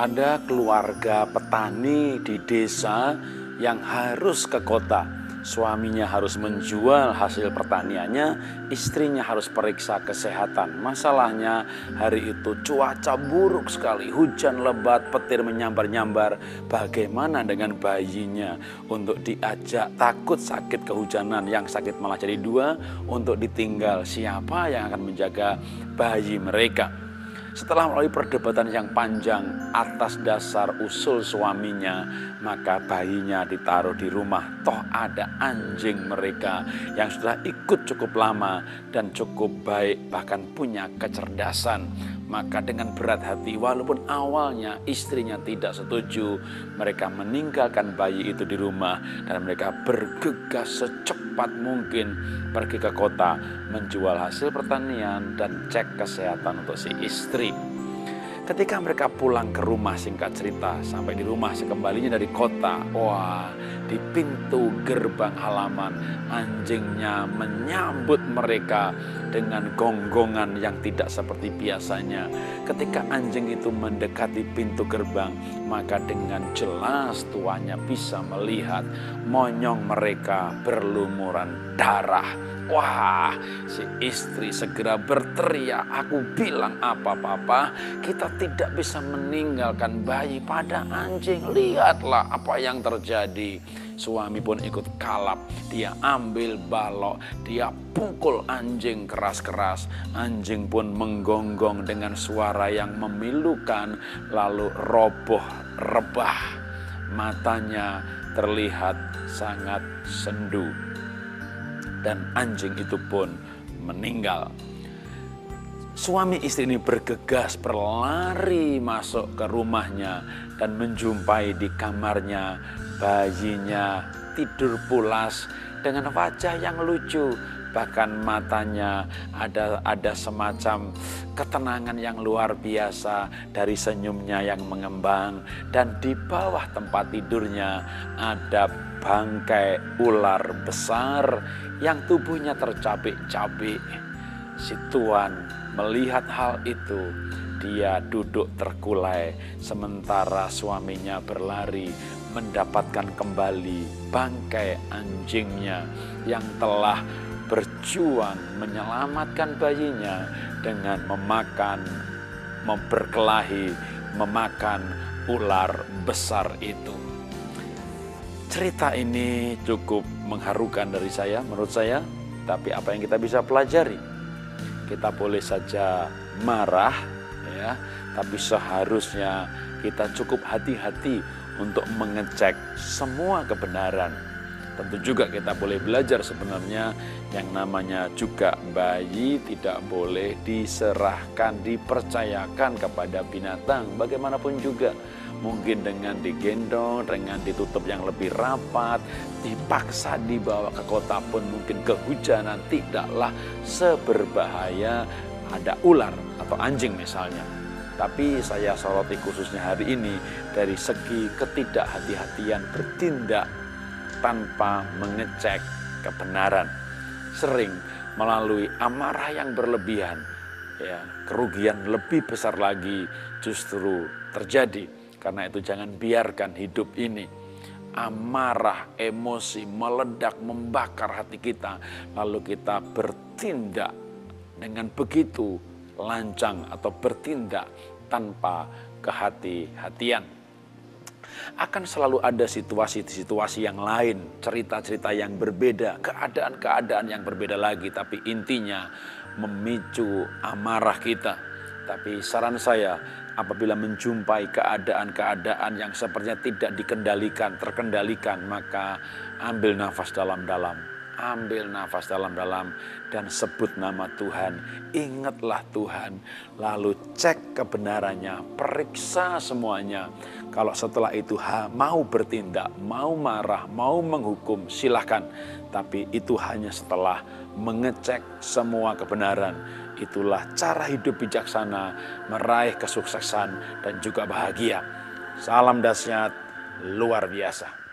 Ada keluarga petani di desa yang harus ke kota. Suaminya harus menjual hasil pertaniannya, istrinya harus periksa kesehatan. Masalahnya hari itu cuaca buruk sekali, hujan lebat, petir menyambar-nyambar. Bagaimana dengan bayinya? Untuk diajak, takut sakit kehujanan, yang sakit malah jadi dua. Untuk ditinggal, siapa yang akan menjaga bayi mereka? Setelah melalui perdebatan yang panjang atas dasar usul suaminya, maka bayinya ditaruh di rumah. Toh ada anjing mereka yang sudah ikut cukup lama dan cukup baik, bahkan punya kecerdasan. Maka dengan berat hati, walaupun awalnya istrinya tidak setuju, mereka meninggalkan bayi itu di rumah dan mereka bergegas secepat mungkin pergi ke kota, menjual hasil pertanian dan cek kesehatan untuk si istri. Ketika mereka pulang ke rumah, singkat cerita, sampai di rumah sekembalinya dari kota, wah, di pintu gerbang halaman anjingnya menyambut mereka dengan gonggongan yang tidak seperti biasanya. Ketika anjing itu mendekati pintu gerbang, maka dengan jelas tuannya bisa melihat monyong mereka berlumuran darah. Wah, si istri segera berteriak, "Aku bilang apa papa, kita tidak bisa meninggalkan bayi pada anjing. Lihatlah apa yang terjadi." Suami pun ikut kalap, dia ambil balok, dia pukul anjing keras-keras. Anjing pun menggonggong dengan suara yang memilukan, lalu roboh rebah. Matanya terlihat sangat sendu. Dan anjing itu pun meninggal. Suami istri ini bergegas berlari masuk ke rumahnya dan menjumpai di kamarnya bayinya tidur pulas dengan wajah yang lucu. Bahkan matanya ada semacam ketenangan yang luar biasa dari senyumnya yang mengembang. Dan di bawah tempat tidurnya ada bangkai ular besar yang tubuhnya tercabik-cabik. Si tuan melihat hal itu, dia duduk terkulai sementara suaminya berlari mendapatkan kembali bangkai anjingnya yang telah berjuang menyelamatkan bayinya dengan berkelahi memakan ular besar itu. Cerita ini cukup mengharukan menurut saya, tapi apa yang kita bisa pelajari? Kita boleh saja marah, ya, tapi seharusnya kita cukup hati-hati untuk mengecek semua kebenaran. Tentu juga kita boleh belajar sebenarnya yang namanya juga bayi tidak boleh diserahkan, dipercayakan kepada binatang. Bagaimanapun juga, mungkin dengan digendong, dengan ditutup yang lebih rapat, dipaksa dibawa ke kota pun mungkin kehujanan tidaklah seberbahaya ada ular atau anjing misalnya. Tapi saya soroti khususnya hari ini dari segi ketidakhati-hatian bertindak tanpa mengecek kebenaran. Sering melalui amarah yang berlebihan, ya, kerugian lebih besar lagi justru terjadi. Karena itu jangan biarkan hidup ini amarah, emosi meledak, membakar hati kita, lalu kita bertindak dengan begitu lancang atau bertindak tanpa kehati-hatian. Akan selalu ada situasi-situasi yang lain, cerita-cerita yang berbeda, keadaan-keadaan yang berbeda lagi, tapi intinya memicu amarah kita. Tapi saran saya, apabila menjumpai keadaan-keadaan yang sepertinya tidak terkendalikan, maka ambil nafas dalam-dalam. Ambil nafas dalam-dalam dan sebut nama Tuhan. Ingatlah Tuhan. Lalu cek kebenarannya, periksa semuanya. Kalau setelah itu mau bertindak, mau marah, mau menghukum, silahkan. Tapi itu hanya setelah mengecek semua kebenaran. Itulah cara hidup bijaksana, meraih kesuksesan dan juga bahagia. Salam dahsyat luar biasa.